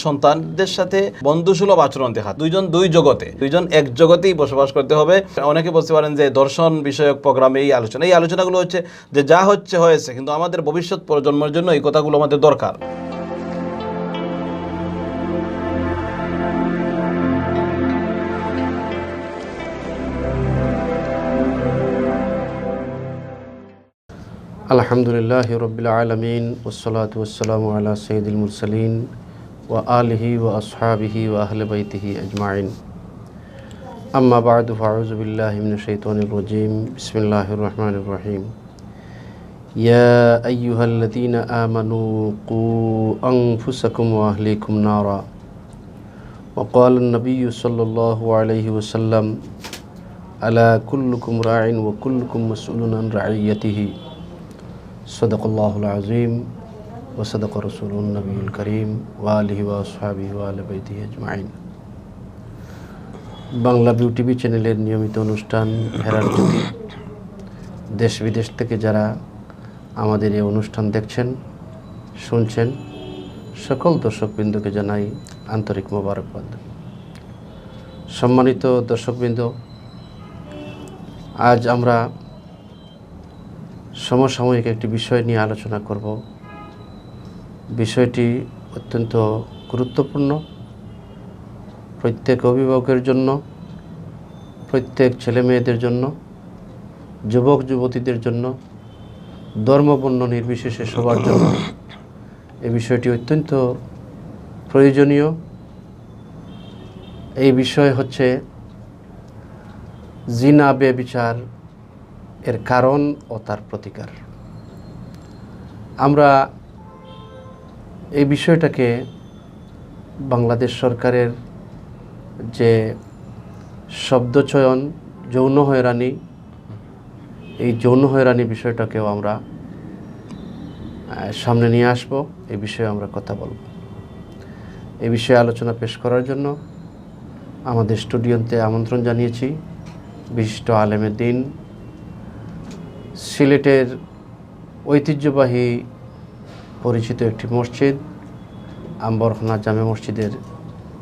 সন্তানদের সাথে বন্ধুসুলভ আচরণ দেখা। দুইজন দুই জগতে, দুইজন এক জগতেই বসবাস করতে হবে। অনেকে বলতে পারেন যে দর্শন বিষয়ক প্রোগ্রামে এই আলোচনাগুলো হচ্ছে যে যা হচ্ছে হয়েছে, কিন্তু আমাদের ভবিষ্যৎ প্রজন্মের জন্য এই কথাগুলো আমাদের দরকার। আলহামদুলিল্লাহি রাব্বিল আলামিন ওয়াসসালাতু ওয়াসসালামু আলা সাইয়্যিদিল মুরসালিন ওয়া আলিহি ওয়া আসহাবিহি ওয়া আহলি বাইতিহি আজমাইন। আম্মা বা'দু ফাআউযু বিল্লাহি মিনাশ শাইতানির রাজীম। বিসমিল্লাহির রহমানির রহিম। ইয়া আইয়ুহাল্লাযীনা আমানু কু আনফুসাকুম ওয়া আহলিকুম নারা ওয়া ক্বালা an-নাবিয়্যু সাল্লাল্লাহু আলাইহি ওয়াসাল্লাম আলা কুল্লুকুম রা'ইন ওয়া কুল্লুকুম মাস'উলুন আন রা'iyyatihi। সদাকাল্লাহুল আযীম ওয়া সাদাকা রাসূলুন নবিয়্যুল কারীম ওয়া আলিহি ওয়া আসহাবিহি ওয়া আহলি বাইতিহি আজমাইন। বাংলা ভিউ টিভি চ্যানেলের নিয়মিত অনুষ্ঠান ফেরার জ্যোতি, দেশ বিদেশ থেকে যারা আমাদের এই অনুষ্ঠান দেখছেন, শুনছেন, সকল দর্শকবৃন্দকে জানাই আন্তরিক মোবারকবাদ। সম্মানিত দর্শকবৃন্দ, আজ আমরা সমসাময়িক একটি বিষয় নিয়ে আলোচনা করব। বিষয়টি অত্যন্ত গুরুত্বপূর্ণ, প্রত্যেক অভিভাবকের জন্য, প্রত্যেক ছেলে মেয়েদের জন্য, যুবক যুবতীদের জন্য, ধর্মবর্ণ নির্বিশেষে সবার জন্য এই বিষয়টি অত্যন্ত প্রয়োজনীয়। এই বিষয় হচ্ছে জিনা ব্যভিচার এর কারণ ও তার প্রতিকার। আমরা এই বিষয়টাকে বাংলাদেশ সরকারের যে শব্দচয়ন যৌন হয়রানি, এই যৌন হয়রানি বিষয়টাকেও আমরা সামনে নিয়ে আসব। এই বিষয়ে আমরা কথা বলব। এই বিষয়ে আলোচনা পেশ করার জন্য আমাদের স্টুডিওতে আমন্ত্রণ জানিয়েছি বিশিষ্ট আলেমে দ্বীন, সিলেটের ঐতিহ্যবাহী পরিচিত একটি মসজিদ আম্বরখানা জামে মসজিদের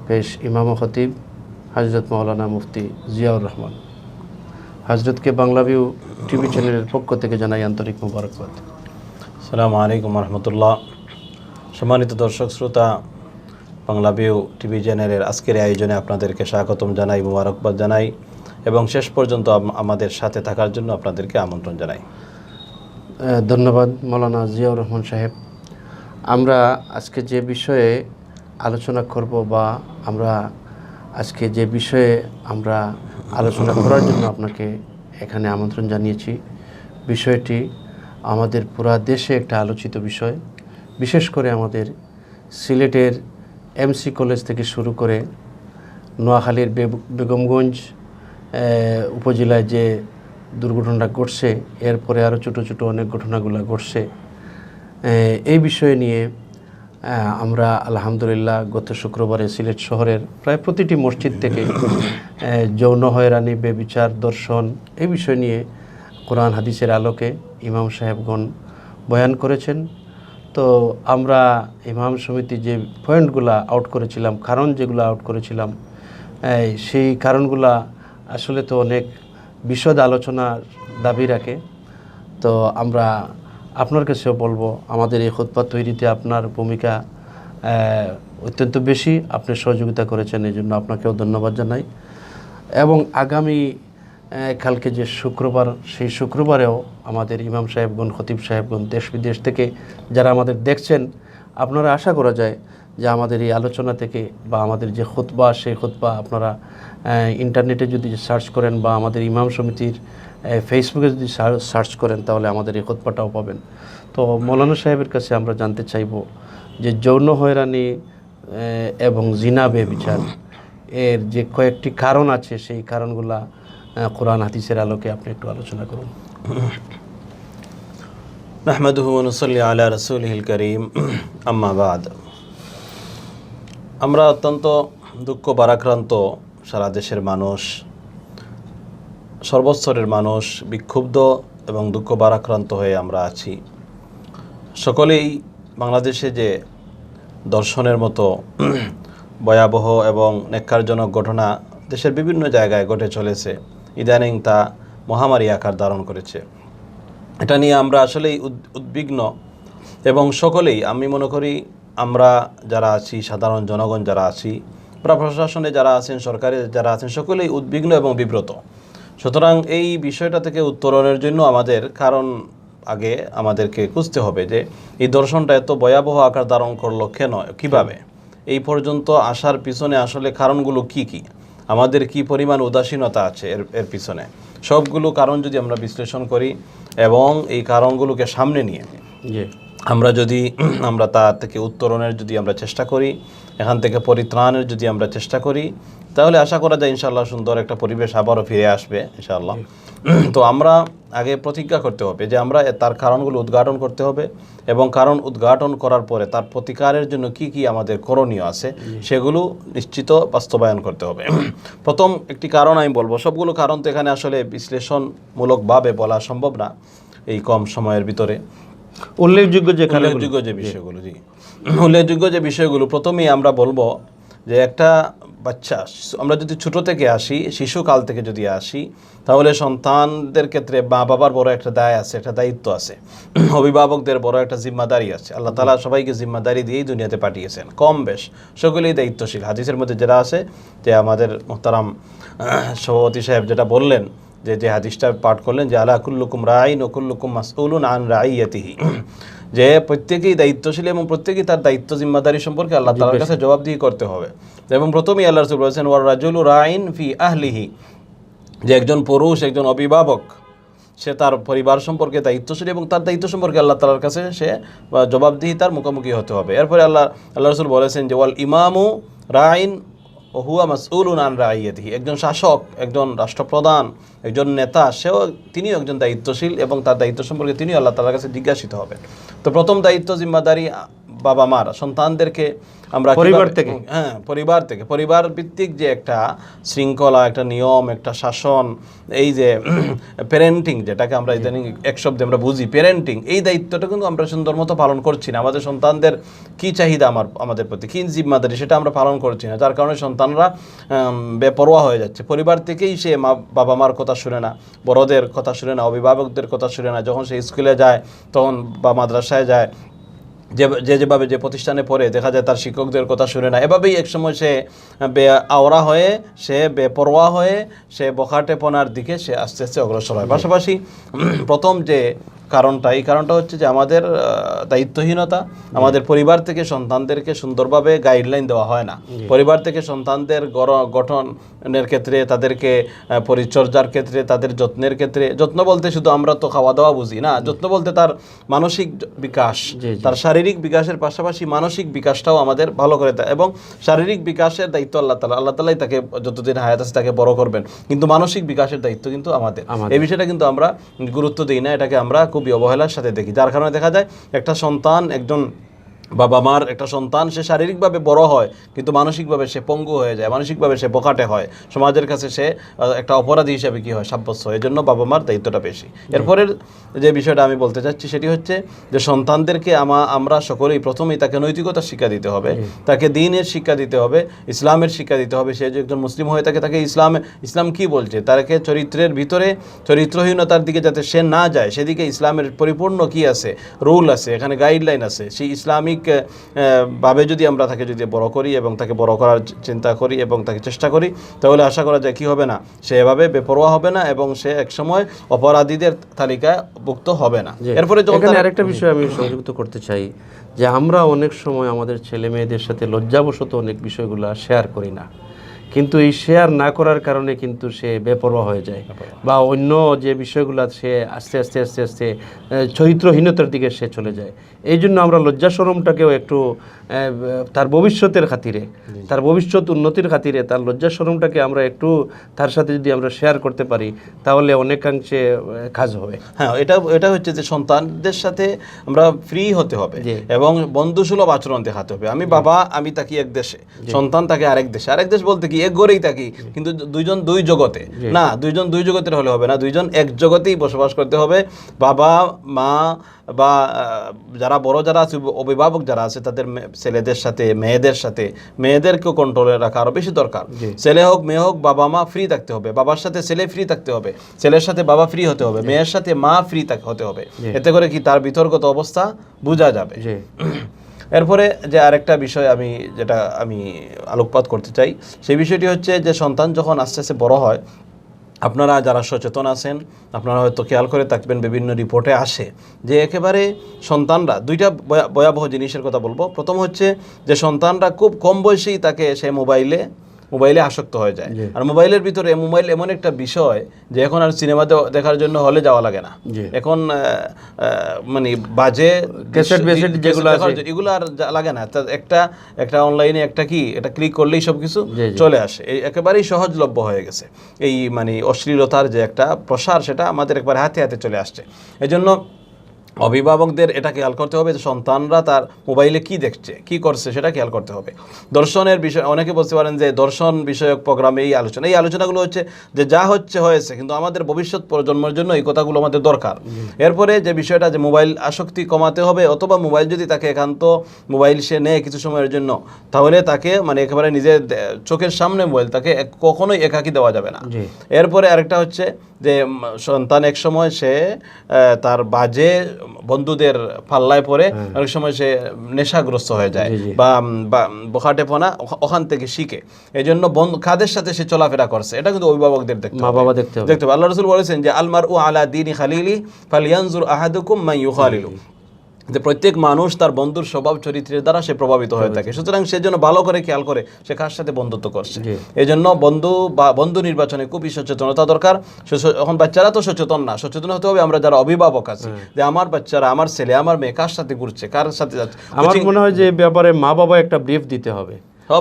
পেশ ইমাম ও খতিব হযরত মাওলানা মুফতি জিয়াউর রহমান। হযরতকে বাংলা ভিউ টিভি চ্যানেলের পক্ষ থেকে জানাই আন্তরিক মোবারকবাদ। আসসালামু আলাইকুম রহমতুল্লাহ। সম্মানিত দর্শক শ্রোতা, বাংলা ভিউ টিভি চ্যানেলের আজকের আয়োজনে আপনাদেরকে স্বাগতম জানাই, মোবারকবাদ জানাই এবং শেষ পর্যন্ত আমাদের সাথে থাকার জন্য আপনাদেরকে আমন্ত্রণ জানাই। ধন্যবাদ মাওলানা জিয়াউর রহমান সাহেব। আমরা আজকে যে বিষয়ে আলোচনা করব বা আমরা আজকে যে বিষয়ে আমরা আলোচনা করার জন্য আপনাকে এখানে আমন্ত্রণ জানিয়েছি, বিষয়টি আমাদের পুরা দেশে একটা আলোচিত বিষয়। বিশেষ করে আমাদের সিলেটের এমসি কলেজ থেকে শুরু করে নোয়াখালীর বেগমগঞ্জ উপজেলায় যে দুর্ঘটনাটা ঘটছে, এরপরে আরও ছোটো ছোটো অনেক ঘটনাগুলো ঘটছে। এই বিষয় নিয়ে আমরা আলহামদুলিল্লাহ গত শুক্রবারে সিলেট শহরের প্রায় প্রতিটি মসজিদ থেকে যৌন হয়রানি, ব্যভিচার, দর্শন এই বিষয় নিয়ে কোরআন হাদিসের আলোকে ইমাম সাহেবগণ বয়ান করেছেন। তো আমরা ইমাম সমিতি যে পয়েন্টগুলো আউট করেছিলাম, কারণ যেগুলো আউট করেছিলাম, সেই কারণগুলা আসলে তো অনেক বিশদ আলোচনার দাবি রাখে। তো আমরা আপনার কাছেও বলবো, আমাদের এই খুতবা তৈরিতে আপনার ভূমিকা অত্যন্ত বেশি, আপনি সহযোগিতা করেছেন, এই জন্য আপনাকেও ধন্যবাদ জানাই। এবং আগামী কালকে যে শুক্রবার, সেই শুক্রবারেও আমাদের ইমাম সাহেবগণ, খতিব সাহেবগণ, দেশ বিদেশ থেকে যারা আমাদের দেখছেন, আপনারা আশা করা যায় যে আমাদের এই আলোচনা থেকে বা আমাদের যে খুতবা, সেই খুতবা আপনারা ইন্টারনেটে যদি সার্চ করেন বা আমাদের ইমাম সমিতির ফেসবুকে যদি সার্চ করেন, তাহলে আমাদের এই খুতবাটাও পাবেন। তো মৌলানা সাহেবের কাছে আমরা জানতে চাইব যে যৌন হয়রানি এবং জিনা ব্যভিচার এর যে কয়েকটি কারণ আছে, সেই কারণগুলা কোরআন হাদিসের আলোকে আপনি একটু আলোচনা করুন। নাহমাদুহু ওয়া নুসাল্লি আলা রাসূলিহিল কারীম, আম্মা বাদ। আমরা অত্যন্ত দুঃখ ভারাক্রান্ত, সারা দেশের মানুষ, সর্বস্তরের মানুষ বিক্ষুব্ধ এবং দুঃখ ভারাক্রান্ত হয়ে আমরা আছি। সকলেই বাংলাদেশে যে দর্শনের মতো ভয়াবহ এবং ন্যাক্কারজনক ঘটনা দেশের বিভিন্ন জায়গায় ঘটে চলেছে। ইদানিং তা মহামারী আকার ধারণ করেছে। এটা নিয়ে আমরা আসলেই উদ্বিগ্ন এবং সকলেই, আমি মনে করি আমরা যারা আছি, সাধারণ জনগণ যারা আছি, প্রশাসনে যারা আছেন, সরকারে যারা আছেন, সকলেই উদ্বিগ্ন এবং বিব্রত। সুতরাং এই বিষয়টা থেকে উত্তরণের জন্য আগে আমাদেরকে খুঁজতে হবে যে এই দর্শনটা এত ভয়াবহ আকার ধারণ করলো কেন, কিভাবে, এই পর্যন্ত আসার পিছনে আসলে কারণগুলো কি কি, আমাদের কি পরিমাণ উদাসীনতা আছে এর পিছনে, সবগুলো কারণ যদি আমরা বিশ্লেষণ করি এবং এই কারণগুলোকে সামনে নিয়ে আমরা তা থেকে উত্তরণের যদি আমরা চেষ্টা করি, এখান থেকে পরিত্রাণের যদি আমরা চেষ্টা করি, তাহলে আশা করা যায় ইনশাআল্লাহ সুন্দর একটা পরিবেশ আবারও ফিরে আসবে ইনশাআল্লাহ। তো আমরা আগে প্রতিজ্ঞা করতে হবে যে আমরা তার কারণগুলো উদ্ঘাটন করতে হবে এবং কারণ উদ্ঘাটন করার পরে তার প্রতিকারের জন্য কি কি আমাদের করণীয় আছে সেগুলো নিশ্চিত বাস্তবায়ন করতে হবে। প্রথম একটি কারণ আমি বলবো, সবগুলো কারণ তো এখানে আসলে বিশ্লেষণমূলকভাবে বলা সম্ভব না এই কম সময়ের ভিতরে। উল্লেখযোগ্য যে বিষয়গুলো প্রথমেই আমরা বলবো যে একটা বাচ্চা, আমরা যদি ছোট থেকে আসি, শিশুকাল থেকে যদি আসি, তাহলে সন্তানদের ক্ষেত্রে মা বাবার বড় একটা দায় আছে, একটা দায়িত্ব আছে, অভিভাবকদের বড় একটা জিম্মাদারি আছে। আল্লাহ তাআলা সবাইকে জিম্মাদারি দিয়েই দুনিয়াতে পাঠিয়েছেন, কম বেশ সকলেই দায়িত্বশীল। হাদিসের মধ্যে যেটা আছে যে আমাদের মোহতারাম সভাপতি সাহেব যেটা বললেন, যে হাদিসটা পাঠ করলেন যে আলা কুল্লুকুম রাইন ও কুল্লুকুম মাসউলুন আন রাইয়াতিহি, যে প্রত্যেকেই দায়িত্বশীল এবং প্রত্যেকেই তার দায়িত্ব জিম্মাদারি সম্পর্কে আল্লাহ তাআলার কাছে জবাবদিহি করতে হবে। এবং প্রথমেই আল্লাহ রাসূল বলেছেন ওয়ার রাজুলু রাইন ফি আহলিহি, যে একজন পুরুষ, একজন অভিভাবক, সে তার পরিবার সম্পর্কে দায়িত্বশীল এবং তার দায়িত্ব সম্পর্কে আল্লাহ তাআলার কাছে সে জবাবদিহিতার মুখোমুখি হতে হবে। এরপরে আল্লাহ রাসূল বলেছেন যে ওয়াল ইমামু রাইন ও হুয়া মাসউলুন আন রাইয়াতিহি, একজন শাসক, একজন রাষ্ট্রপ্রধান, একজন নেতা, তিনিও একজন দায়িত্বশীল এবং তার দায়িত্ব সম্পর্কে তিনিও আল্লাহ তাআলার কাছে জিজ্ঞাসিত হবেন। তো প্রথম দায়িত্ব জিম্মাদারি বাবা মার সন্তানদেরকে আমরা পরিবার ভিত্তিক যে একটা শৃঙ্খলা, একটা নিয়ম, একটা শাসন, এই যে প্যারেন্টিং যেটাকে আমরা ইদানিং এক শব্দে আমরা বুঝি প্যারেন্টিং, এই দায়িত্বটা কিন্তু আমরা সুন্দর মতো পালন করছি না। আমাদের সন্তানদের কি চাহিদা আমাদের প্রতি, কি জিম্মাদারি, সেটা আমরা পালন করছি না, যার কারণে সন্তানরা বেপরোয়া হয়ে যাচ্ছে। পরিবার থেকেই সে বাবা মার কথা শুনে না, বড়দের কথা শুনে না, অভিভাবকদের কথা শুনে না। যখন সে স্কুলে যায় তখন বা মাদ্রাসায় যায়, যেভাবে যে প্রতিষ্ঠানে পড়ে, দেখা যায় তার শিক্ষকদের কথা শুনে না। এভাবেই একসময় সে আওরা হয়ে, সে বেপরোয়া হয়ে, সে বখাটেপনার দিকে সে আস্তে আস্তে অগ্রসর হয়। পাশাপাশি প্রথম যে এই কারণটা হচ্ছে যে আমাদের দায়িত্বহীনতা। আমাদের পরিবার থেকে সন্তানদেরকে সুন্দরভাবে গাইডলাইন দেওয়া হয় না। পরিবার থেকে সন্তানদের গঠনের ক্ষেত্রে, তাদেরকে পরিচর্যার ক্ষেত্রে, তাদের যত্নের ক্ষেত্রে, যত্ন বলতে শুধু আমরা তো খাওয়া দাওয়া বুঝি না, যত্ন বলতে তার মানসিক বিকাশ, তার শারীরিক বিকাশের পাশাপাশি মানসিক বিকাশটাও আমাদের ভালো করে দেয়। এবং শারীরিক বিকাশের দায়িত্ব আল্লাহ তাআলাই তাকে যতদিন হায়াত আছে তাকে বড় করবেন, কিন্তু মানসিক বিকাশের দায়িত্ব কিন্তু আমাদের। এই বিষয়টা কিন্তু আমরা গুরুত্ব দিই না, এটাকে আমরা খুবই অবহেলার সাথে দেখি, যার কারণে দেখা যায় একটা সন্তান, একজন বাবা মার একটা সন্তান, সে শারীরিকভাবে বড় হয় কিন্তু মানসিকভাবে সে পঙ্গু হয়ে যায়, মানসিকভাবে সে বখাটে হয়, সমাজের কাছে সে একটা অপরাধী হিসাবে কি হয়, সাব্যস্ত হয়। এজন্য বাবা মার দায়িত্বটা বেশি। এরপরের যে বিষয়টা আমি বলতে চাচ্ছি সেটি হচ্ছে যে সন্তানদেরকে আমরা সকলেই প্রথমেই তাকে নৈতিকতার শিক্ষা দিতে হবে, তাকে দ্বীনের শিক্ষা দিতে হবে, ইসলামের শিক্ষা দিতে হবে। সে যে একজন মুসলিম হয়ে থাকে, তাকে ইসলাম কি বলছে, তাকে চরিত্রের ভিতরে চরিত্রহীনতার দিকে যাতে সে না যায়, সেদিকে ইসলামের পরিপূর্ণ কি আছে, রুল আছে, এখানে গাইডলাইন আছে। সেই ইসলামিক ভাবে যদি আমরা তাকে বড় করি এবং তাকে বড় করার চিন্তা করি এবং তাকে চেষ্টা করি, তাহলে আশা করা যায় কি হবে না, সে এভাবে বেপরোয়া হবে না এবং সে একসময় অপরাধীদের তালিকায় ভুক্ত হবে না। এরপরে এখানে আরেকটা বিষয় আমি সংযুক্ত করতে চাই যে আমরা অনেক সময় আমাদের ছেলে মেয়েদের সাথে লজ্জাবশত অনেক বিষয়গুলো শেয়ার করি না, কিন্তু এই শেয়ার না করার কারণে কিন্তু সে বেপরোয়া হয়ে যায় বা অন্য যে বিষয়গুলো সে আস্তে আস্তে আস্তে আস্তে চরিত্রহীনতার দিকে সে চলে যায়। এই জন্য আমরা লজ্জা শরমটাকেও একটু তার ভবিষ্যতের খাতিরে, তার ভবিষ্যৎ উন্নতির খাতিরে তার লজ্জা শরমটাকে আমরা একটু তার সাথে যদি আমরা শেয়ার করতে পারি তাহলে অনেকাংশে কাজ হবে। হ্যাঁ, এটা হচ্ছে যে সন্তানদের সাথে আমরা ফ্রি হতে হবে এবং বন্ধুসুলভ আচরণ দেখাতে হবে। আমি বাবা, আমি তাকি এক দেশে, সন্তান তাকে আরেক দেশে। আরেক দেশ বলতে কি এক ঘরেই থাকি, কিন্তু দুইজন দুই জগতে না, দুইজন দুই জগতের হলে হবে না, দুইজন এক জগতেই বসবাস করতে হবে। বাবা মা বা যারা বড় যারা আছে, অভিভাবক যারা আছে, তাদের ছেলেদের সাথে মেয়েদের সাথে, মেয়েদেরকেও কন্ট্রোলে রাখা আরো বেশি দরকার। ছেলে হোক মেয়ে হোক, বাবা মা ফ্রি থাকতে হবে, বাবার সাথে ছেলে ফ্রি থাকতে হবে, ছেলের সাথে বাবা ফ্রি হতে হবে, মেয়ের সাথে মা ফ্রি হতে হবে। এতে করে কি তার বিতর্কত অবস্থা বোঝা যাবে। এরপরে যে আরেকটা বিষয় যেটা আমি আলোকপাত করতে চাই, সেই বিষয়টি হচ্ছে যে সন্তান যখন আস্তে আস্তে বড় হয়, আপনারা যারা সচেতন আছেন আপনারা হয়তো খেয়াল করে থাকবেন, বিভিন্ন রিপোর্টে আসে যে একেবারে সন্তানরা দুইটা ভয়াবহ জিনিসের কথা বলবো। প্রথম হচ্ছে যে সন্তানরা খুব কম বয়সেই তাকে সে মোবাইলে আসক্ত হয়ে যায়। আর মোবাইলের ভিতরে মোবাইল এমন একটা বিষয় যে এখন আর সিনেমা দেখার জন্য হলে যাওয়া লাগে না, এখন মানে বাজে যেগুলো এগুলো আর লাগে না, একটা অনলাইনে একটা ক্লিক করলেই সব কিছু চলে আসে, একেবারেই সহজলভ্য হয়ে গেছে। এই মানে অশ্লীলতার যে একটা প্রসার, সেটা আমাদের একবার হাতে হাতে চলে আসছে। এজন্য অভিভাবকদের এটা খেয়াল করতে হবে যে সন্তানরা তার মোবাইলে কি দেখছে, কি করছে, সেটা খেয়াল করতে হবে। দর্শনের বিষয়, অনেকে বলতে পারেন যে দর্শন বিষয়ক প্রোগ্রামে এই আলোচনাগুলো হচ্ছে যে যা হয়েছে, কিন্তু আমাদের ভবিষ্যৎ প্রজন্মের জন্য এই কথাগুলো আমাদের দরকার। এরপরে যে বিষয়টা যে মোবাইল আসক্তি কমাতে হবে, অথবা মোবাইল যদি তাকে একান্ত মোবাইল সে নেয় কিছু সময়ের জন্য, তাহলে তাকে মানে একেবারে নিজের চোখের সামনে মোবাইল তাকে কখনোই একাকী দেওয়া যাবে না। এরপরে আরেকটা হচ্ছে যে সন্তান এক সময় সে তার বাজে বন্ধুদের পাল্লায় পড়ে অনেক সময় সে নেশাগ্রস্ত হয়ে যায় বা বখাটেপনা ওখান থেকে শিখে। এই জন্য কাদের সাথে সে চলাফেরা করছে, এটা কিন্তু অভিভাবকদের দেখতে হবে। আল্লাহ রাসূল বলেছেন যে আলমারউ আলা দীনি খালিলি ফালইয়ানজুর আহাদুকুম মান ইউখালিলু, যে প্রত্যেক মানুষ তার বন্ধুর স্বভাব চরিত্রের দ্বারা সে প্রভাবিত হয়ে থাকে। সুতরাং সে যেন ভালো করে খেয়াল করে সে কার সাথে বন্ধুত্ব করছে। এই জন্য বন্ধু নির্বাচনে খুবই সচেতনতা দরকার। এখন বাচ্চারা তো সচেতন হতে হবে আমরা যারা অভিভাবক আছি, যে আমার বাচ্চারা, আমার ছেলে, আমার মেয়ে কার সাথে ঘুরছে, কার সাথে যাচ্ছে। আমার মনে হয় যে ব্যাপারে মা বাবা একটা ব্রিফ দিতে হবে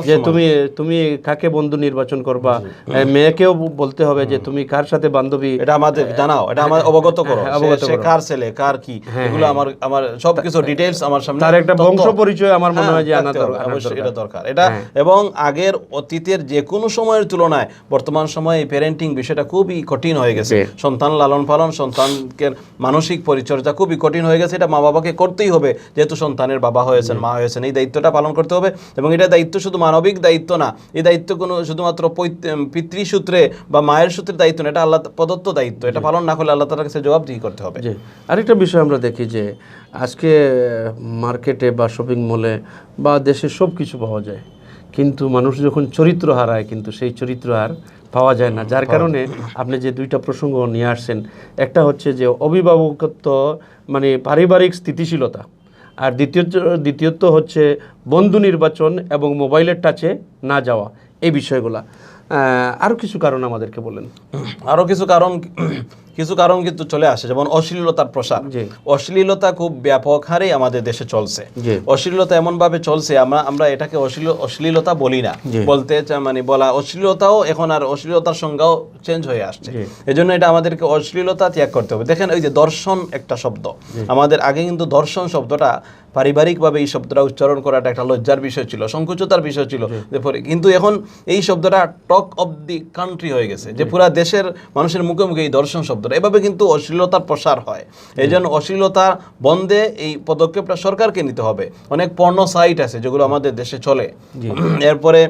যে তুমি কাকে বন্ধু নির্বাচন করবা, মেয়েকেও বলতে হবে যে তুমি কার সাথে বান্ধবী, এটা আমাদের জানাও, এটা আমার অবগত করো, সে কার ছেলে কার কি, এগুলো আমার সবকিছু ডিটেইলস আমার সামনে, তার একটা বংশ পরিচয় আমার মনে হয় যে আনা অবশ্যই এটা দরকার। এটা এবং আগের অতীতের যে কোনো সময়ের তুলনায় বর্তমান সময়ে এই প্যারেন্টিং বিষয়টা খুবই কঠিন হয়ে গেছে। সন্তান লালন পালন, সন্তানকে মানসিক পরিচর্যা খুবই কঠিন হয়ে গেছে। এটা মা বাবাকে করতেই হবে, যেহেতু সন্তানের বাবা হয়েছেন, মা হয়েছেন, এই দায়িত্বটা পালন করতে হবে। এবং এটা দায়িত্ব শুধু মানবিক দায়িত্ব না, এই দায়িত্ব কোনো শুধুমাত্র পিতৃসূত্রে বা মায়ের সূত্রে দায়িত্ব না, এটা আল্লাহ প্রদত্ত দায়িত্ব। এটা পালন না করলে আল্লাহ তাআলার কাছে জবাবদিহি করতে হবে। আরেকটা বিষয় আমরা দেখি যে আজকে মার্কেটে বা শপিং মলে বা দেশে সব কিছু পাওয়া যায়, কিন্তু মানুষ যখন চরিত্র হারায় কিন্তু সেই চরিত্র আর পাওয়া যায় না। যার কারণে আপনি যে দুইটা প্রসঙ্গ নিয়ে আসছেন, একটা হচ্ছে যে অভিভাবকত্ব মানে পারিবারিক স্থিতিশীলতা, আর দ্বিতীয়ত হচ্ছে বন্ধু নির্বাচন এবং মোবাইলের টাচে না যাওয়া, এই বিষয়গুলা। আরও কিছু কারণ আমাদেরকে বলেন। আরও কিছু কারণ কিন্তু চলে আসে, যেমন অশ্লীলতার প্রসার। অশ্লীলতা খুব ব্যাপক হারে আমাদের দেশে চলছে। অশ্লীলতা এমনভাবে চলছে, আমরা এটাকে অশ্লীলতা বলি না, বলতে মানে বলা অশ্লীলতাও এখন আর অশ্লীলতার সংজ্ঞাও চেঞ্জ হয়ে আসছে। এই জন্য এটা আমাদেরকে অশ্লীলতা ত্যাগ করতে হবে। দেখেন ওই যে দর্শন একটা শব্দ, আমাদের আগে কিন্তু দর্শন শব্দটা পারিবারিকভাবে এই শব্দটা উচ্চারণ করাটা একটা লজ্জার বিষয় ছিল, সংকোচতার বিষয় ছিল। কিন্তু এখন এই শব্দটা টক অফ দি কান্ট্রি হয়ে গেছে, যে পুরা দেশের মানুষের মুখে মুখে এই দর্শন শব্দটা। এভাবে কিন্তু অশ্লীলতার প্রসার হয়। এই জন্য অশ্লীলতা বন্ধে এই পদক্ষেপটা সরকারকে নিতে হবে। অনেক পর্ন সাইট আছে যেগুলো আমাদের দেশে চলে। এরপরে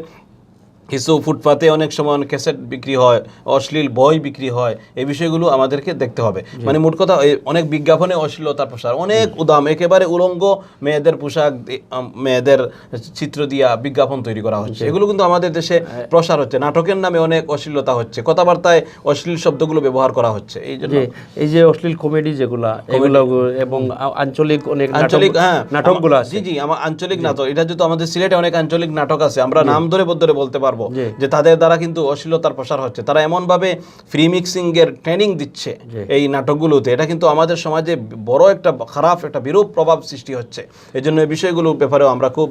কিছু ফুটপাতে অনেক সময় ক্যাসেট বিক্রি হয়, অশ্লীল বই বিক্রি হয়, এই বিষয়গুলো আমাদেরকে দেখতে হবে। মানে মোট কথা অনেক বিজ্ঞাপনে অশ্লীলতার প্রসার, অনেক উদাম একেবারে উলঙ্গ মেয়েদের পোশাক, মেয়েদের চিত্র দিয়া বিজ্ঞাপন তৈরি করা হচ্ছে। এগুলো কিন্তু আমাদের দেশে প্রসার হচ্ছে। নাটকের নামে অনেক অশ্লীলতা হচ্ছে, কথাবার্তায় অশ্লীল শব্দগুলো ব্যবহার করা হচ্ছে। এই যে অশ্লীল কমেডি যেগুলা, এগুলো এবং আঞ্চলিক অনেক নাটকগুলো আছে। জি আমার আঞ্চলিক নাটক, এটা যেহেতু আমাদের সিলেটে অনেক আঞ্চলিক নাটক আছে, আমরা নাম ধরে বলতে পারবো যে তাদের দ্বারা কিন্তু অশ্লীলতার প্রসার হচ্ছে। তারা এমন ভাবে ফ্রি মিক্সিং এর ট্রেনিং দিচ্ছে এই নাটকগুলোতে, এটা কিন্তু আমাদের সমাজে বড় একটা খারাপ একটা বিরূপ প্রভাব সৃষ্টি হচ্ছে। এই জন্য এই বিষয়গুলোর ব্যাপারেও আমরা খুব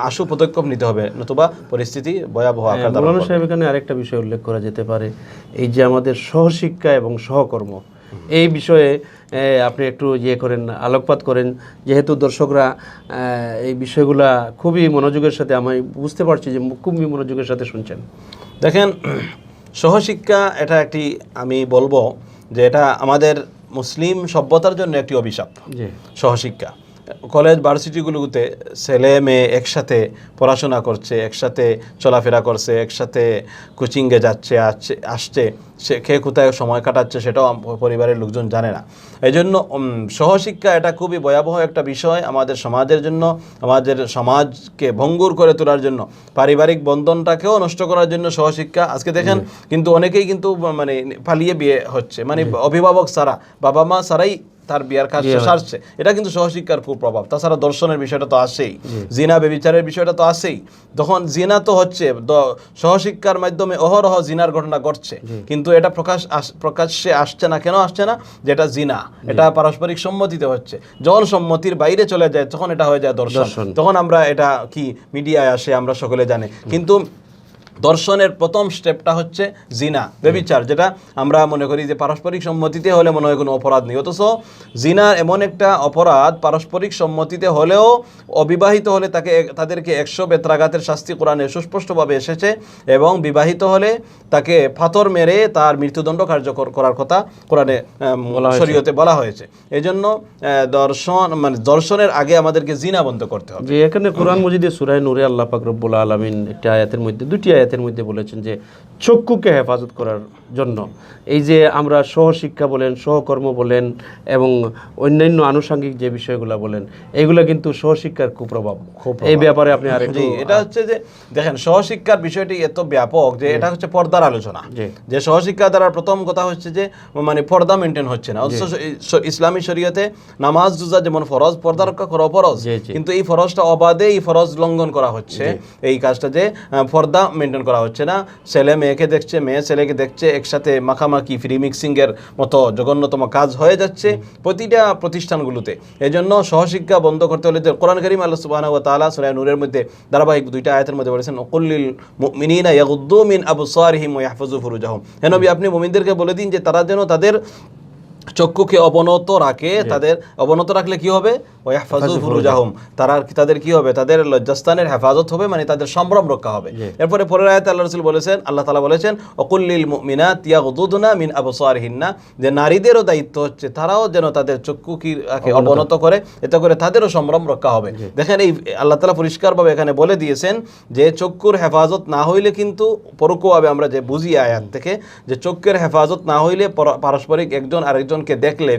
আশু পদক্ষেপ নিতে হবে, নতুবা পরিস্থিতি ভয়াবহ আকার ধারণ করবে। সাহেব, এখানে আরেকটা বিষয় উল্লেখ করা যেতে পারে, এই যে আমাদের সহশিক্ষা এবং সহকর্ম, এই বিষয়ে আপনি একটু ইয়ে করেন, আলোকপাত করেন, যেহেতু দর্শকরা এই বিষয়গুলা খুবই মনোযোগের সাথে, আমি বুঝতে পারছি যে খুবই মনোযোগের সাথে শুনছেন। দেখেন, সহশিক্ষা এটা একটি, আমি বলবো যে এটা আমাদের মুসলিম সভ্যতার জন্য একটি অভিশাপ। জি, সহশিক্ষা কলেজ ভার্সিটিগুলোতে ছেলে মেয়ে একসাথে পড়াশোনা করছে, একসাথে চলাফেরা করছে, একসাথে কোচিংয়ে যাচ্ছে, আসছে, সে কে কোথায় সময় কাটাচ্ছে সেটাও পরিবারের লোকজন জানে না। এই জন্য সহশিক্ষা এটা খুবই ভয়াবহ একটা বিষয় আমাদের সমাজের জন্য, আমাদের সমাজকে ভঙ্গুর করে তোলার জন্য, পারিবারিক বন্ধনটাকেও নষ্ট করার জন্য সহশিক্ষা। আজকে দেখেন কিন্তু অনেকেই কিন্তু মানে পালিয়ে বিয়ে হচ্ছে, মানে অভিভাবক ছাড়া, বাবা মা ছাড়াই তার বিয়ার কাজ সারছে। এটা কিন্তু সহশিক্ষার কুপ্রভাব। তাছাড়া দর্শনের বিষয়টা তো আসেই, জিনা ব্যভিচারের বিষয়টা তো আসেই। তখন জিনা তো হচ্ছে সহশিক্ষার মাধ্যমে অহরহ জিনার ঘটনা ঘটছে, কিন্তু এটা প্রকাশ্যে আসছে না। কেন আসছে না? যেটা জিনা, এটা পারস্পরিক সম্মতিতে হচ্ছে। যখন সম্মতির বাইরে চলে যায় তখন এটা হয়ে যায় দর্শন। তখন আমরা এটা কি মিডিয়ায় আসে, আমরা সকলে জানি। কিন্তু দর্শনের প্রথম স্টেপটা হচ্ছে জিনা, ব্যভিচার, যেটা আমরা মনে করি যে পারস্পরিক সম্মতিতে হলে মনে হয় কোনো অপরাধ নেই। অথচ জিনা এমন একটা অপরাধ, পারস্পরিক সম্মতিতে হলেও অবিবাহিত হলে তাদেরকে 100 বেত্রাঘাতের শাস্তি কোরআনে সুস্পষ্টভাবে এসেছে, এবং বিবাহিত হলে তাকে পাথর মেরে তার মৃত্যুদণ্ড কার্যকর করার কথা কোরআনে শরীয়তে বলা হয়েছে। এই জন্য দর্শনের আগে আমাদেরকে জিনা বন্ধ করতে হবে। যে এখানে কোরআন মজিদে সূরা নূরে আল্লাহ পাক রব্বুল আলামিন একটা আয়াতের মধ্যে, দুটি আয়াতের মধ্যে বলেছেন যে চক্ষুকে হেফাজত করার জন্য এই যে আমরা সহশিক্ষা বলেন, সহকর্ম বলেন এবং অন্যান্য আনুষঙ্গিক যে বিষয়গুলো বলেন, এইগুলো কিন্তু সহশিক্ষার কুপ্রভাব। এই ব্যাপারে আপনি আরেকটু। এটা হচ্ছে যে দেখেন, সহশিক্ষার বিষয়টি এত ব্যাপক যে এটা হচ্ছে পর্দার আলোচনা। যে সহশিক্ষা দ্বারা প্রথম কথা হচ্ছে যে মানে পর্দা মেনটেন হচ্ছে না। অথচ ইসলামী শরীয়তে নামাজ রোজা যেমন ফরজ, পর্দা রক্ষা করা ফরজ, কিন্তু এই ফরজটা অবাধে এই ফরজ লঙ্ঘন করা হচ্ছে। এই কাজটা যে পর্দা মেনটেন করা হচ্ছে না, ছেলে মেয়েকে দেখছে, মেয়ে ছেলেকে দেখছে, একসাথে মাখামাখি ফ্রি মিক্সিংয়ের মতো জঘন্যতম কাজ হয়ে যাচ্ছে প্রতিটা প্রতিষ্ঠানগুলোতে। এই জন্য সহশিক্ষা বন্ধ করতে হলে কোরআন কারীম আল্লাহ সুবহানাহু ওয়া তাআলা সূরা নূরের মধ্যে ধারাবাহিক দুইটা আয়াতের মধ্যে বলেছেন, কুল্লিল মুমিনিনা ইয়াগুদ্দু মিন আবসারিহিম ওয়া ইয়াহফাযু ফুরুজাহুম। হে নবী, আপনি মুমিনদেরকে বলে দিন যে তারা যেন তাদের চক্ষুকে অবনত রাখে। তাদের অবনত রাখলে কি হবে? ওয়াহফাযু ফুরুজাহুম, তাদের কি হবে? তাদের লজ্জাস্থানের হেফাজত হবে, মানে তাদের সম্ভ্রম রক্ষা হবে। এরপরে পরের আয়াতে আল্লাহ রাসূল বলেছেন, আল্লাহ তাআলা বলেছেন, ওয়াকুল্লিল মুমিনাতি ইয়াগুদুদনা মিন আবসারিহিন্না, যে নারীদেরও দায়িত্ব হচ্ছে তারাও যেন তাদের চক্ষুকে অবনত করে, এতে করে তাদেরও সম্ভ্রম রক্ষা হবে। দেখেন, এই আল্লাহ তাআলা পরিষ্কারভাবে এখানে বলে দিয়েছেন যে চক্ষুর হেফাজত না হইলে কিন্তু পরোক্ষভাবে আমরা যে বুঝি আয়াত থেকে, যে চক্ষুর হেফাজত না হইলে পারস্পরিক একজন আরেকজনকে দেখলে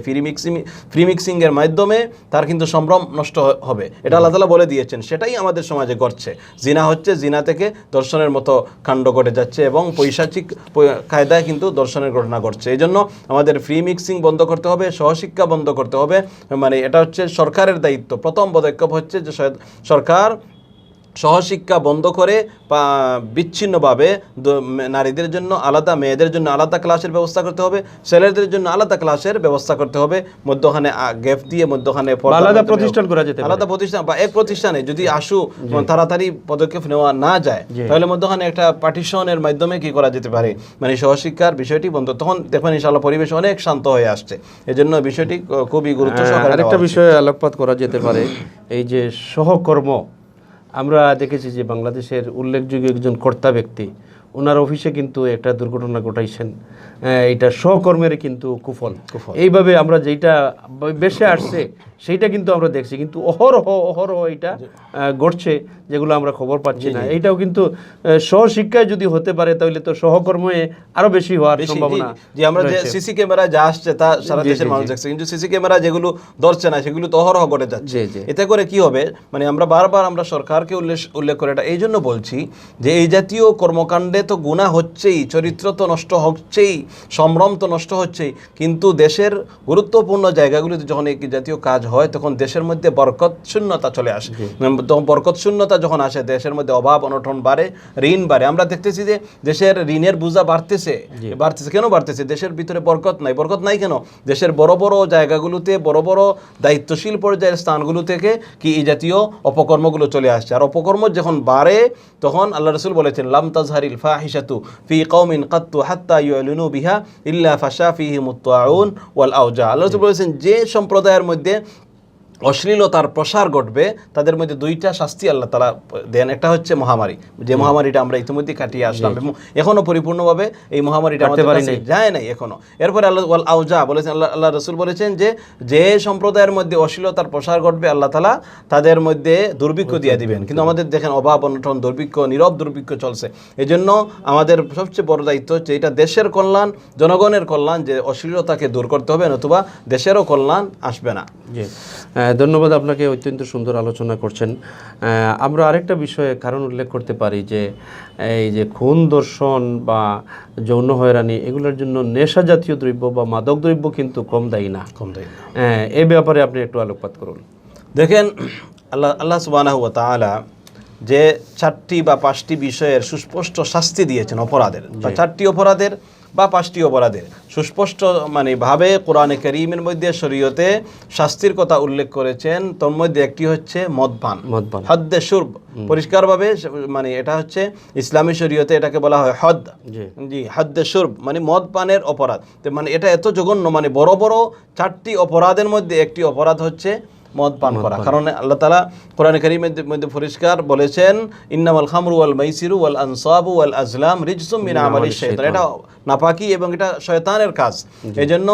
ফ্রি মিক্সিং এর মাধ্যমে তার কিন্তু সম্ভ্রম নষ্ট হবে। এটা আল্লাহ তাআলা বলে দিয়েছেন। সেটাই আমাদের সমাজে ঘটছে। জিনা হচ্ছে, জিনা থেকে দর্শনের মতো কাণ্ড ঘটে যাচ্ছে এবং পৈশাচিক কায়দায় কিন্তু দর্শনের ঘটনা ঘটছে। এই জন্য আমাদের ফ্রি মিক্সিং বন্ধ করতে হবে, সহশিক্ষা বন্ধ করতে হবে। মানে এটা হচ্ছে সরকারের দায়িত্ব। প্রথম পদক্ষেপ হচ্ছে যে সরকার সহশিক্ষা বন্ধ করে বিচ্ছিন্নভাবে নারীদের জন্য আলাদা, মেয়েদের জন্য আলাদা ক্লাসের ব্যবস্থা করতে হবে, ছেলেদের জন্য আলাদা ক্লাসের ব্যবস্থা করতে হবে, মধ্যখানে গ্যাপ দিয়ে মধ্যখানে আলাদা প্রতিষ্ঠান করা যেতে পারে। আলাদা প্রতিষ্ঠান বা এক প্রতিষ্ঠানে যদি তাড়াতাড়ি পদক্ষেপ নেওয়া না যায়, তাহলে মধ্যখানে একটা পার্টিশনের মাধ্যমে কি করা যেতে পারে, মানে সহশিক্ষার বিষয়টি বন্ধ। তখন দেখবেন ইনশাআল্লাহ পরিবেশ অনেক শান্ত হয়ে আসছে। এই জন্য বিষয়টি খুবই গুরুত্ব সহকারে। আরেকটা বিষয়ে আলোকপাত করা যেতে পারে, এই যে সহকর্ম। আমরা দেখেছি যে বাংলাদেশের উল্লেখযোগ্য একজন কর্তা ব্যক্তি, ওনার অফিসে কিন্তু একটা দুর্ঘটনা ঘটাইছেন। এটা সহকর্মের কিন্তু কুফল। এইভাবে আমরা যেটা বেশি আসছে সেইটা কিন্তু আমরা দেখছি, কিন্তু অহরহ এটা ঘটছে, যেগুলো আমরা খবর পাচ্ছি না। এইটাও কিন্তু সহশিক্ষায় যদি হতে পারে তাহলে তো সহকর্মে আরো বেশি হওয়ার সম্ভাবনা। যে আমরা যে সিসি ক্যামেরা যা আসছে তা সারা দেশের মানুষ দেখছে, কিন্তু সিসি ক্যামেরা যেগুলো ধরছে না সেগুলো তো অহরহ ঘটে যাচ্ছে। এতে করে কি হবে, মানে আমরা বারবার আমরা সরকারকে উল্লেখ করে এটা এই জন্য বলছি যে এই জাতীয় কর্মকাণ্ডে তো গুনাহ হচ্ছেই, চরিত্র তো নষ্ট হচ্ছেই, সম্ভ্রম তো নষ্ট হচ্ছেই, কিন্তু দেশের গুরুত্বপূর্ণ জায়গাগুলিতে যখন এই জাতীয় কাজ হয় তখন দেশের মধ্যে বরকত শূন্যতা চলে আসে। বরকত শূন্যতা যখন আসে, দেশের মধ্যে অভাব অনটন বাড়ে, ঋণ বাড়ে। আমরা দেখতেছি যে দেশের ঋণের বোঝা বাড়তেছে। কেন বাড়তেছে? দেশের ভিতরে বরকত নাই কেন? দেশের বড় বড় জায়গাগুলোতে, বড় বড় দায়িত্বশীল পর্যায়ের স্থানগুলো থেকে কি এই জাতীয় অপকর্মগুলো চলে আসছে। আর অপকর্ম যখন বাড়ে তখন আল্লাহ রাসূল বলেছেন, লাম তাজহারিল ফাহিশাতু ফি কওমিন কাত্তু হাত্তা ইউলিনু বিহা ইল্লা ফাশা ফিহিমুত তাউন ওয়াল আওজা। আল্লাহ রাসূল বলেছেন যে সম্প্রদায়ের মধ্যে অশ্লীলতার প্রসার ঘটবে তাদের মধ্যে দুইটা শাস্তি আল্লাহ তাআলা দেন। একটা হচ্ছে মহামারী, যে মহামারীটা আমরা ইতিমধ্যে কাটিয়ে আসলাম এবং এখনো পরিপূর্ণভাবে এই মহামারীটা আমাদের কাছে যায় নাই এখনো। এরপরে আল্লাহ ওয়াল আওজা বলেছেন, আল্লাহ রাসূল বলেছেন যে সম্প্রদায়ের মধ্যে অশ্লীলতার প্রসার ঘটবে আল্লাহ তাআলা তাদের মধ্যে দুর্ভিক্ষ দিয়ে দিবেন। কিন্তু আমাদের দেখেন অভাব অনটন, দুর্ভিক্ষ, নীরব দুর্ভিক্ষ চলছে। এই জন্য আমাদের সবচেয়ে বড় দায়িত্ব হচ্ছে এটা দেশের কল্যাণ, জনগণের কল্যাণ, যে অশ্লীলতাকে দূর করতে হবে, নতুবা দেশেরও কল্যাণ আসবে না। জি, ধন্যবাদ আপনাকে, অত্যন্ত সুন্দর আলোচনা করছেন। আমরা আরেকটা বিষয়ে কারণ উল্লেখ করতে পারি যে এই যে খুন, ধর্ষণ বা যৌন হয়রানি এগুলোর জন্য নেশা জাতীয় দ্রব্য বা মাদক দ্রব্য কিন্তু কম দায়ী না। এই ব্যাপারে আপনি একটু আলোকপাত করুন। দেখেন আল্লাহ সুবহানাহু ওয়া তাআলা যে 4টি বা 5টি বিষয়ের সুস্পষ্ট শাস্তি দিয়েছেন অপরাধের, বা 4টি অপরাধের বা 5টি অপরাধের সুস্পষ্ট ভাবে কোরআনে কারীমের মধ্যে শরীয়তে শাস্তির কথা উল্লেখ করেছেন। তোর মধ্যে একটি হচ্ছে মদপান, হদ্দে শুরব। পরিষ্কারভাবে এটা হচ্ছে ইসলামী শরীয়তে এটাকে বলা হয় হদ। জি, হদ্দে শুরব মদ পানের অপরাধ। এটা এত জঘন্য, বড় বড় 4টি অপরাধের মধ্যে একটি অপরাধ হচ্ছে মদ পান করা। কারণ আল্লাহ তাআলা কোরআনে কারীমের মধ্যে পরিষ্কার বলেছেন, ইন্নামাল খামরু ওয়াল মাইসিরু ওয়াল আনসাবু ওয়াল আজলাম রিজসুম মিন আমালিশ শাইতান। এটা নাপাকি এবং এটা শয়তানের কাজ। এজন্য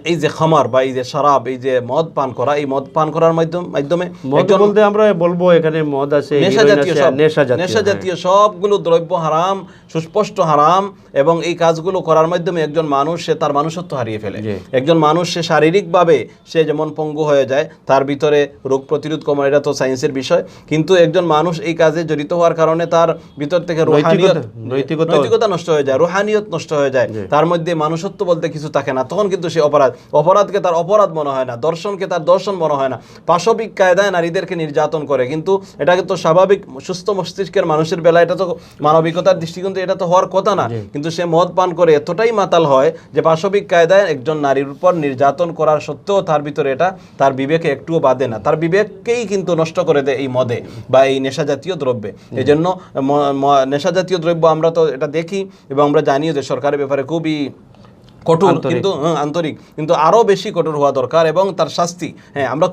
এই যে খামার বা এই যে শরাব, এই যে মদ পান করা, এই মদ পান করার মাধ্যমে বলতে আমরা বলবো এখানে মদ আছে, নেশা জাতীয় সবগুলো দ্রব্য হারাম, সুস্পষ্ট হারাম। এবং এই কাজগুলো করার মাধ্যমে একজন মানুষ সে তার মানুষত্ব হারিয়ে ফেলে। একজন মানুষ সে শারীরিকভাবে সে যেমন পঙ্গু হয়ে যায়, তার ভিতরে রোগ প্রতিরোধ কমে, এটা তো সায়েন্সের বিষয়। কিন্তু একজন মানুষ এই কাজে জড়িত হওয়ার কারণে তার ভিতর থেকে নৈতিকতা নষ্ট হয়ে যায়, রুহানিয়ত নষ্ট হয়ে যায়, তার মধ্যে মানুষত্ব বলতে কিছু থাকে না। তখন কিন্তু সে অপরাধকে তার অপরাধ মনে হয় না, দর্শনকে তার দর্শন মনে হয় না। পাশবিক কায়দায় নারীদেরকে নির্যাতন করে, কিন্তু এটা কিন্তু স্বাভাবিক সুস্থ মস্তিষ্কের মানুষের বেলা এটা তো মানবিকতার দৃষ্টিকোণ এটা তো হওয়ার কথা না। কিন্তু সে মদ পান করে এতটাই মাতাল হয় যে পাশবিক কায়দায় একজন নারীর উপর নির্যাতন করার সত্ত্বেও তার ভিতরে এটা তার বিবেকে একটুও বাধে না, তার বিবেককেই কিন্তু নষ্ট করে দেয় এই মদে বা এই নেশা জাতীয় দ্রব্যে। এই জন্য নেশা জাতীয় দ্রব্য আমরা তো এটা দেখি এবং আমরা জানিও যে সরকারের ব্যাপারে খুবই কঠোর, কিন্তু আন্তরিক, কিন্তু আরও বেশি কঠোর হওয়া দরকার এবং তার শাস্তি। আমরা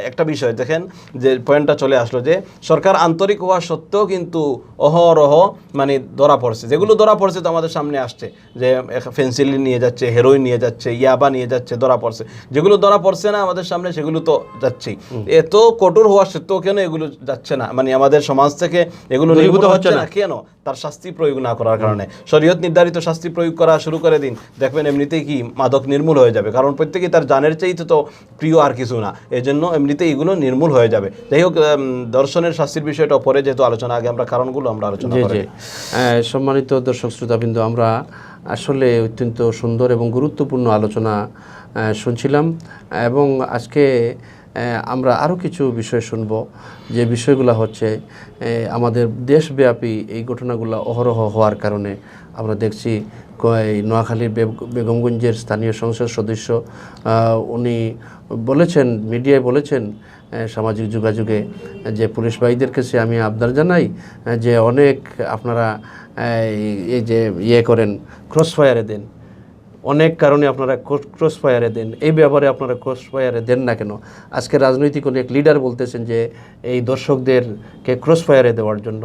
একটা বিষয় দেখেন, যে পয়েন্টটা চলে আসলো যে সরকার আন্তরিক হওয়া সত্ত্বেও কিন্তু অহরহ ধরা পড়ছে। যেগুলো ধরা পড়ছে তো আমাদের সামনে আসছে, যে ফেন্সিলিন নিয়ে যাচ্ছে, হেরোইন নিয়ে যাচ্ছে, ইয়াবা নিয়ে যাচ্ছে, ধরা পড়ছে। যেগুলো ধরা পড়ছে না আমাদের সামনে সেগুলো তো যাচ্ছেই। এত কঠোর হওয়া সত্ত্বেও কেন এগুলো যাচ্ছে না, আমাদের সমাজ থেকে এগুলো নির্ভূত হচ্ছে না কেন? তার শাস্তি প্রয়োগ না করার কারণে। শরীয়ত নির্ধারিত শাস্তি প্রয়োগ করা শুরু করে দিন, দেখবেন এমনিতেই কি মাদক নির্মূল হয়ে যাবে। কারণ প্রত্যেকেই তার জানের চাইতে তো প্রিয় আর কিছু না, এজন্য এমনিতেই এগুলো নির্মূল হয়ে যাবে। যাই হোক, দর্শনের শাস্তির বিষয়টা পরে যেহেতু আলোচনা, আগে আমরা কারণগুলো আমরা আলোচনা করি। সম্মানিত দর্শক শ্রোতাবৃন্দ, আমরা আসলে অত্যন্ত সুন্দর এবং গুরুত্বপূর্ণ আলোচনা শুনছিলাম এবং আজকে আমরা আরও কিছু বিষয় শুনব, যে বিষয়গুলো হচ্ছে আমাদের দেশব্যাপী এই ঘটনাগুলো অহরহ হওয়ার কারণে আমরা দেখছি নোয়াখালীর বেগমগঞ্জের স্থানীয় সংসদ সদস্য উনি বলেছেন, মিডিয়ায় বলেছেন, সামাজিক যোগাযোগে, যে পুলিশ ভাইদের কাছে আমি আবদার জানাই যে অনেক আপনারা এই যে করেন, ক্রসফায়ারে দেন, অনেক কারণে আপনারা ক্রসফায়ারে দেন, এই ব্যাপারে আপনারা ক্রসফায়ারে দেন না কেন? আজকে রাজনৈতিক অনেক লিডার বলতেছেন যে এই দর্শকদেরকে ক্রসফায়ারে দেওয়ার জন্য,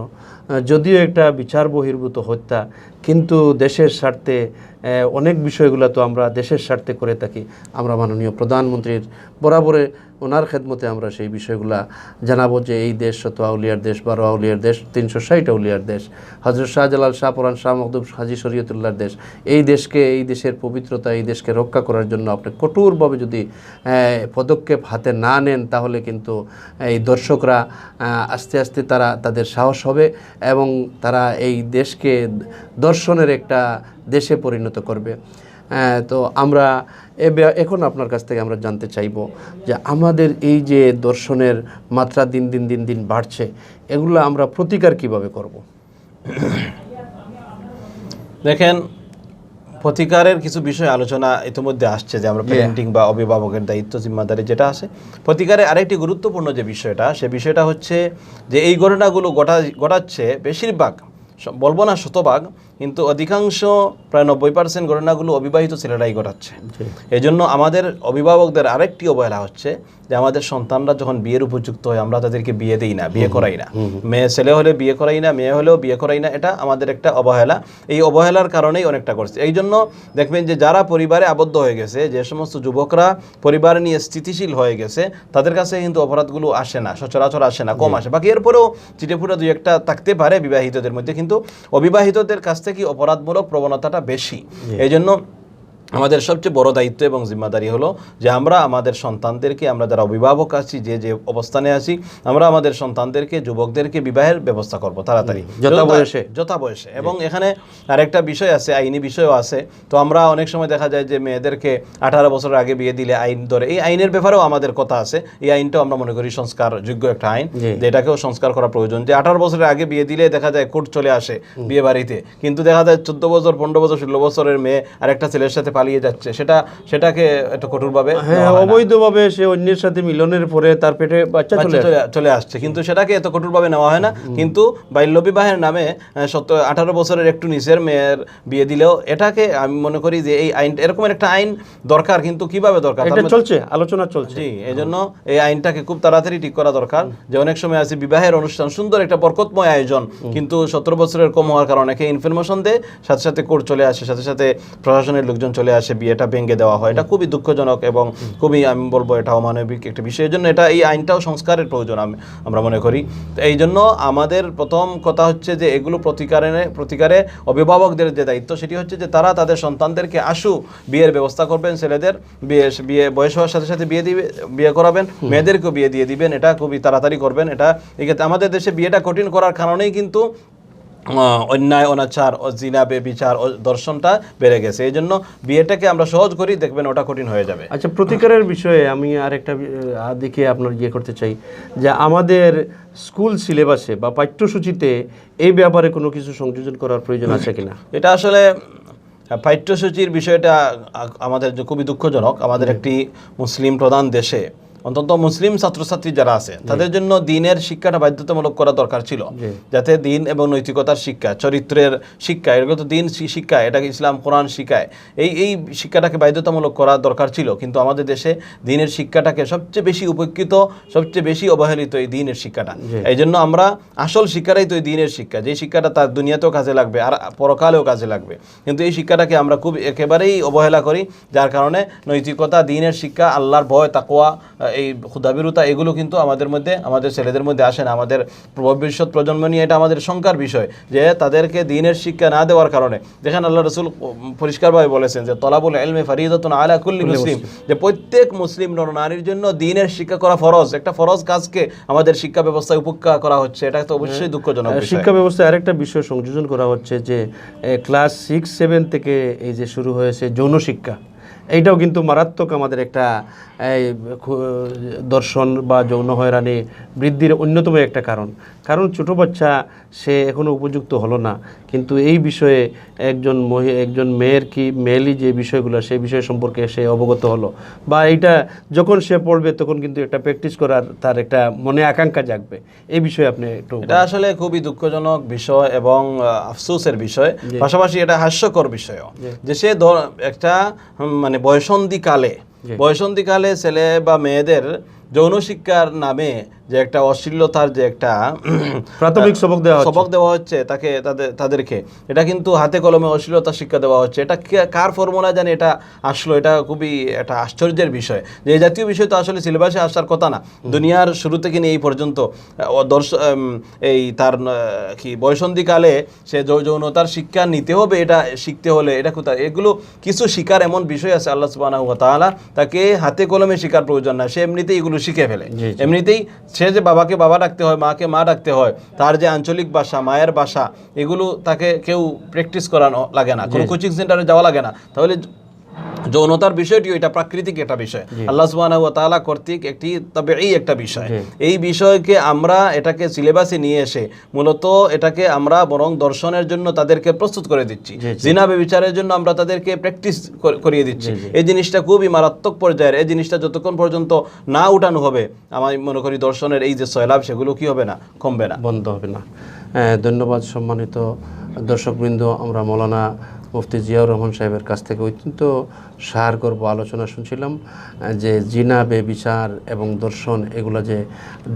যদিও একটা বিচার বহির্ভূত হত্যা, কিন্তু দেশের স্বার্থে অনেক বিষয়গুলো তো আমরা দেশের স্বার্থে করে থাকি। আমরা মাননীয় প্রধানমন্ত্রীর বরাবরে ওনার খেদমতে আমরা সেই বিষয়গুলা জানাবো যে এই দেশ ১০ আউলিয়ার দেশ, ১২ আউলিয়ার দেশ, 360 আউলিয়ার দেশ, হযরত শাহজালাল, শাহ পরান, শাহ মখদুম, হাজী শরীয়তুল্লাহর দেশ। এই দেশকে, এই দেশের পবিত্রতা, এই দেশকে রক্ষা করার জন্য আপনি কঠোরভাবে যদি পদক্ষেপ হাতে না নেন, তাহলে কিন্তু এই দর্শকরা আস্তে আস্তে তাদের সাহস হবে এবং তারা এই দেশকে দর্শনের একটা দেশে পরিণত করবে। তো আমরা এখন আপনার কাছ থেকে আমরা জানতে চাইব যে আমাদের এই যে দর্শনের মাত্রা দিন দিন বাড়ছে, এগুলো আমরা প্রতিকার কিভাবে করব? দেখেন, প্রতিকারের কিছু বিষয় আলোচনা ইতিমধ্যে আসছে, যে আমরা প্যারেন্টিং বা অভিভাবকের দায়িত্ব জিম্মাদারি যেটা আছে। প্রতিকারের আরেকটি গুরুত্বপূর্ণ যে বিষয়টা, সে বিষয়টা হচ্ছে যে এই ঘটনাগুলো ঘটাচ্ছে বেশিরভাগ বলবো না শতভাগ, কিন্তু অধিকাংশ প্রায় 90% ঘটনাগুলো অবিবাহিত ছেলেরাই ঘটাচ্ছে। এই জন্য আমাদের অভিভাবকদের আরেকটি অবহেলা হচ্ছে যে আমাদের সন্তানরা যখন বিয়ের উপযুক্ত হয় আমরা তাদেরকে বিয়ে দিই না, বিয়ে করাই না। মেয়ে ছেলে হলে বিয়ে করাই না, মেয়ে হলেও বিয়ে করাই না, এটা আমাদের একটা অবহেলা। এই অবহেলার কারণেই অনেকটা করছে। এই জন্য দেখবেন যে যারা পরিবারে আবদ্ধ হয়ে গেছে, যে সমস্ত যুবকরা পরিবার নিয়ে স্থিতিশীল হয়ে গেছে, তাদের কাছে কিন্তু অপরাধগুলো আসে না, সচরাচর আসে না, কম আসে। বাকি এরপরেও চিটেফুটা দুই একটা থাকতে পারে বিবাহিতদের মধ্যে, কিন্তু অবিবাহিতদের কাছ থেকে অপরাধমূলক প্রবণতাটা বেশি। এই জন্য আমাদের সবচেয়ে বড় দায়িত্ব এবং জিম্মাদারি হলো যে আমরা আমাদের সন্তানদেরকে, আমরা যারা অভিভাবক আছি, যে যে অবস্থানে আছি, আমরা আমাদের সন্তানদেরকে, যুবকদেরকে বিবাহের ব্যবস্থা করব তাড়াতাড়ি, যথা বয়সে। এবং এখানে আরেকটা বিষয় আছে, আইনি বিষয়ও আছে। তো আমরা অনেক সময় দেখা যায় যে মেয়েদেরকে 18 বছরের আগে বিয়ে দিলে আইন ধরে। এই আইনের ব্যাপারেও আমাদের কথা আছে। এই আইনটাও আমরা মনে করি সংস্কারযোগ্য একটা আইন, যে এটাকেও সংস্কার করা প্রয়োজন। যে 18 বছরের আগে বিয়ে দিলে দেখা যায় কোর্ট চলে আসে বিয়ে বাড়িতে, কিন্তু দেখা যায় 14 বছর, 15 বছর, 16 বছরের মেয়ে আরেকটা ছেলের সাথে পালিয়ে যাচ্ছে, সেটাকে একটু কঠোরভাবে, অবৈধভাবে সে অন্যের সাথে মিলনের পরে তার পেটে বাচ্চা চলে আসছে, কিন্তু সেটাকে এত কঠোরভাবে নেওয়া হয় না। কিন্তু বাল্যবিবাহের নামে 18 বছরের একটু নিচের মেয়ের বিয়ে দিলেও এটাকে আমি মনে করি যে এই আইন, এরকম একটা আইন দরকার, কিন্তু কিভাবে দরকার চলছে, আলোচনা চলছে। জি, এই জন্য এই আইনটাকে খুব তাড়াতাড়ি ঠিক করা দরকার। যে অনেক সময় আছে বিবাহের অনুষ্ঠান, সুন্দর একটা বরকতময় আয়োজন, কিন্তু 17 বছরের কম হওয়ার কারণে ইনফরমেশন দেয়, সাথে সাথে কোর্ট চলে আসে, সাথে সাথে প্রশাসনের লোকজন চলে আসে, বিয়েটা ভেঙে দেওয়া হয়। এটা খুবই দুঃখজনক এবং খুবই, আমি বলবো, এটা অমানবিক একটা বিষয়। এই জন্য এই আইনটাও সংস্কারের প্রয়োজন আমরা মনে করি। তো এই জন্য আমাদের প্রথম কথা হচ্ছে যে এগুলো প্রতিকারে অভিভাবকদের যে দায়িত্ব, সেটি হচ্ছে যে তারা তাদের সন্তানদেরকে বিয়ের ব্যবস্থা করবেন। ছেলেদের বিয়ে বয়স হওয়ার সাথে সাথে বিয়ে করাবেন, মেয়েদেরকেও বিয়ে দিয়ে দিবেন, এটা খুবই তাড়াতাড়ি করবেন। এটা আমাদের দেশে বিয়েটা কঠিন করার কারণেই কিন্তু অন্যায়, অনাচার, জিনা, বেবিচার, দর্শনটা বেড়ে গেছে। এই জন্য বিয়েটাকে আমরা সহজ করি, দেখবেন ওটা কঠিন হয়ে যাবে। আচ্ছা, প্রতিকারের বিষয়ে আমি আরেকটা দিকে আপনার করতে চাই, যে আমাদের স্কুল সিলেবাসে বা পাঠ্যসূচিতে এই ব্যাপারে কোনো কিছু সংযোজন করার প্রয়োজন আছে কিনা? এটা আসলে পাঠ্যসূচির বিষয়টা আমাদের খুবই দুঃখজনক। আমাদের একটি মুসলিম প্রধান দেশে অন্তত মুসলিম ছাত্রছাত্রী যারা আছে তাদের জন্য দিনের শিক্ষাটা বাধ্যতামূলক করা দরকার ছিল, যাতে দিন এবং নৈতিকতার শিক্ষা, চরিত্রের শিক্ষা, এগুলো তো দিন শিক্ষা, এটাকে ইসলাম কোরআন শিখায়, এই শিক্ষাটাকে বাধ্যতামূলক করা দরকার ছিল। কিন্তু আমাদের দেশে দিনের শিক্ষাটাকে সবচেয়ে বেশি উপেক্ষিত, সবচেয়ে বেশি অবহেলিত এই দিনের শিক্ষাটা। এই জন্য আমরা আসল শিক্ষাটাই তো এই দিনের শিক্ষা, যে শিক্ষাটা তার দুনিয়াতেও কাজে লাগবে আর পরকালেও কাজে লাগবে। কিন্তু এই শিক্ষাটাকে আমরা খুব একেবারেই অবহেলা করি, যার কারণে নৈতিকতা, দিনের শিক্ষা, আল্লাহর ভয়, তাকওয়া, এই ক্ষুধাবিরতা, এগুলো কিন্তু আমাদের মধ্যে, আমাদের ছেলেদের মধ্যে আসে না। আমাদের ভবিষ্যৎ প্রজন্ম নিয়ে এটা আমাদের শঙ্কার বিষয়, যে তাদেরকে দিনের শিক্ষা না দেওয়ার কারণে, দেখেন আল্লাহ রাসূল পরিষ্কারভাবে বলেছেন যে তলাবুল ইলমি ফারিদাতুন আলা কুল্লি মুসলিম, যে প্রত্যেক মুসলিম নর-নারীর জন্য দিনের শিক্ষা করা ফরজ। একটা ফরজ কাজকে আমাদের শিক্ষা ব্যবস্থায় উপেক্ষা করা হচ্ছে, এটা তো অবশ্যই দুঃখজনক। শিক্ষা ব্যবস্থায় আরেকটা বিষয় সংযোজন করা হচ্ছে যে ক্লাস 6-7 থেকে এই যে শুরু হয়েছে যৌন শিক্ষা, এইটাও কিন্তু মারাত্মক আমাদের একটা দর্শন বা যৌন হয়রানি বৃদ্ধির অন্যতম একটা কারণ ছোটো বাচ্চা সে এখনও উপযুক্ত হলো না, কিন্তু এই বিষয়ে একজন মেয়েরই যে বিষয়গুলো, সেই বিষয় সম্পর্কে সে অবগত হলো, বা এইটা যখন সে পড়বে তখন কিন্তু একটা প্র্যাকটিস করার তার একটা মনে আকাঙ্ক্ষা জাগবে। এই বিষয়ে আপনি একটু। এটা আসলে খুবই দুঃখজনক বিষয় এবং আফসোসের বিষয়, পাশাপাশি এটা হাস্যকর বিষয়ও, যে সে একটা মানে বয়সন্ধিকালে ছেলে বা মেয়েদের যৌন শিক্ষার নামে যে একটা অশ্লীলতার যে একটা প্রাথমিক সবক দেওয়া হচ্ছে তাদেরকে, এটা কিন্তু হাতে কলমে অশ্লীলতা শিক্ষা দেওয়া হচ্ছে। এটা কার ফর্মুলা জানি এটা আসলো, এটা খুবই একটা আশ্চর্যের বিষয়, যে এই জাতীয় বিষয় তো আসলে সিলেবাসে আসার কথা না। দুনিয়ার শুরু থেকে নিয়ে এই পর্যন্ত তার বয়সন্ধিকালে সে যৌনতার শিক্ষা নিতে হবে, এটা শিখতে হলে এটা কোথায়? এগুলো কিছু শিকার এমন বিষয় আছে আল্লাহ সুবহানাহু ওয়া তাআলা তাকে হাতে কলমে শিকার প্রয়োজন না, সে এমনিতেই এগুলো শিখে ফেলে। এমনিতেই সে যে বাবাকে বাবা ডাকতে হয়, মাকে মা ডাকতে হয়, তার যে আঞ্চলিক ভাষা, মায়ের ভাষা, এগুলো তাকে কেউ প্র্যাকটিস করানো লাগে না, কোনো কোচিং সেন্টারে যাওয়া লাগে না। তাহলে যৌনতার বিষয়টি এটা প্রাকৃতিক একটা বিষয়, আল্লাহ সুবহানাহু ওয়া তাআলা কর্তৃক একটা বিষয়। এই বিষয়কে আমরা এটাকে সিলেবাসে নিয়ে এসে মূলত এটাকে আমরা বরং দর্শনের জন্য তাদেরকে প্রস্তুত করে দিচ্ছি, জিনা ব্যভিচারের জন্য আমরা তাদেরকে প্র্যাকটিস করিয়ে দিচ্ছি। এই জিনিসটা খুবই মারাত্মক পর্যায়ের। এই জিনিসটা যতক্ষণ পর্যন্ত না উঠানো হবে, আমি মনে করি দর্শনের এই যে সয়লাভ, সেগুলো কি হবে না, কমবে না, বন্ধ হবে না। ধন্যবাদ সম্মানিত দর্শকবৃন্দ। আমরা মৌলানা মুফতি জিয়াউর রহমান সাহেবের কাছ থেকে অত্যন্ত সারগর্ভ আলোচনা শুনছিলাম যে জিনা, বেবিচার এবং দর্শন এগুলো যে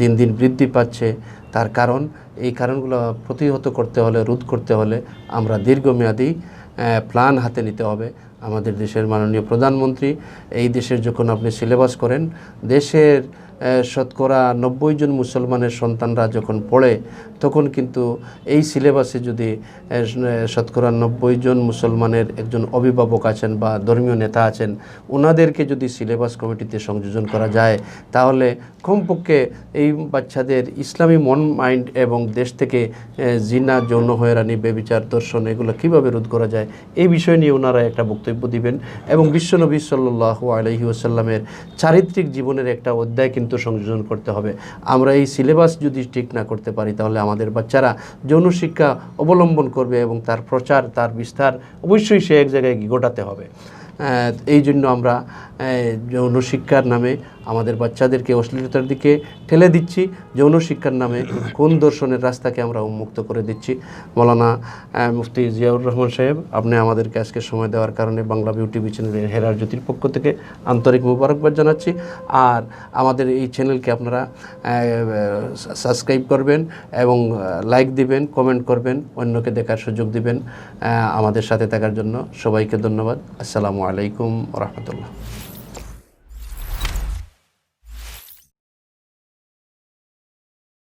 দিন দিন বৃদ্ধি পাচ্ছে, তার কারণ এই কারণগুলো প্রতিহত করতে হলে, রোধ করতে হলে আমরা দীর্ঘমেয়াদী প্ল্যান হাতে নিতে হবে। আমাদের দেশের মাননীয় প্রধানমন্ত্রী এই দেশের যখন আপনি সিলেবাস করেন, দেশের শতকরা 90 জন মুসলমানের সন্তানরা যখন পড়ে, তখন কিন্তু এই সিলেবাসে যদি শতকরা 90 জন মুসলমানের একজন অভিভাবক আছেন বা ধর্মীয় নেতা আছেন, ওনাদেরকে যদি সিলেবাস কমিটিতে সংযোজন করা যায়, তাহলে কমপক্ষে এই বাচ্চাদের ইসলামী মন মাইন্ড এবং দেশ থেকে জিনা, যৌন হয়রানি, বেবিচার, দর্শন এগুলো কীভাবে রোধ করা যায় এই বিষয় নিয়ে ওনারা একটা বক্তব্য দিবেন। এবং বিশ্বনবী সাল্লাল্লাহু আলাইহি ওয়াসাল্লামের চারিত্রিক জীবনের একটা অধ্যায় কিন্তু সংযোজন করতে হবে। আমরা এই সিলেবাস যদি ঠিক না করতে পারি, তাহলে আমাদের বাচ্চারা যৌন শিক্ষা অবলম্বন করবে এবং তার প্রচার, তার বিস্তার অবশ্যই সে এক জায়গায় ঘটাতে হবে। এই জন্য আমরা যৌন শিক্ষার নামে আমাদের বাচ্চাদেরকে অশ্লীলতার দিকে ঠেলে দিচ্ছি, যৌন শিক্ষার নামে কোন দর্শনের রাস্তাকে আমরা উন্মুক্ত করে দিচ্ছি। মৌলানা মুফতি জিয়াউর রহমান সাহেব, আপনি আমাদেরকে আজকে সময় দেওয়ার কারণে বাংলা ভিউ টিভি চ্যানেলের হেরার জ্যোতির পক্ষ থেকে আন্তরিক মুবারকবাদ জানাচ্ছি। আর আমাদের এই চ্যানেলকে আপনারা সাবস্ক্রাইব করবেন এবং লাইক দিবেন, কমেন্ট করবেন, অন্যকে দেখার সুযোগ দিবেন। আমাদের সাথে থাকার জন্য সবাইকে ধন্যবাদ। আসসালামু আলাইকুম ওয়া রাহমাতুল্লাহ।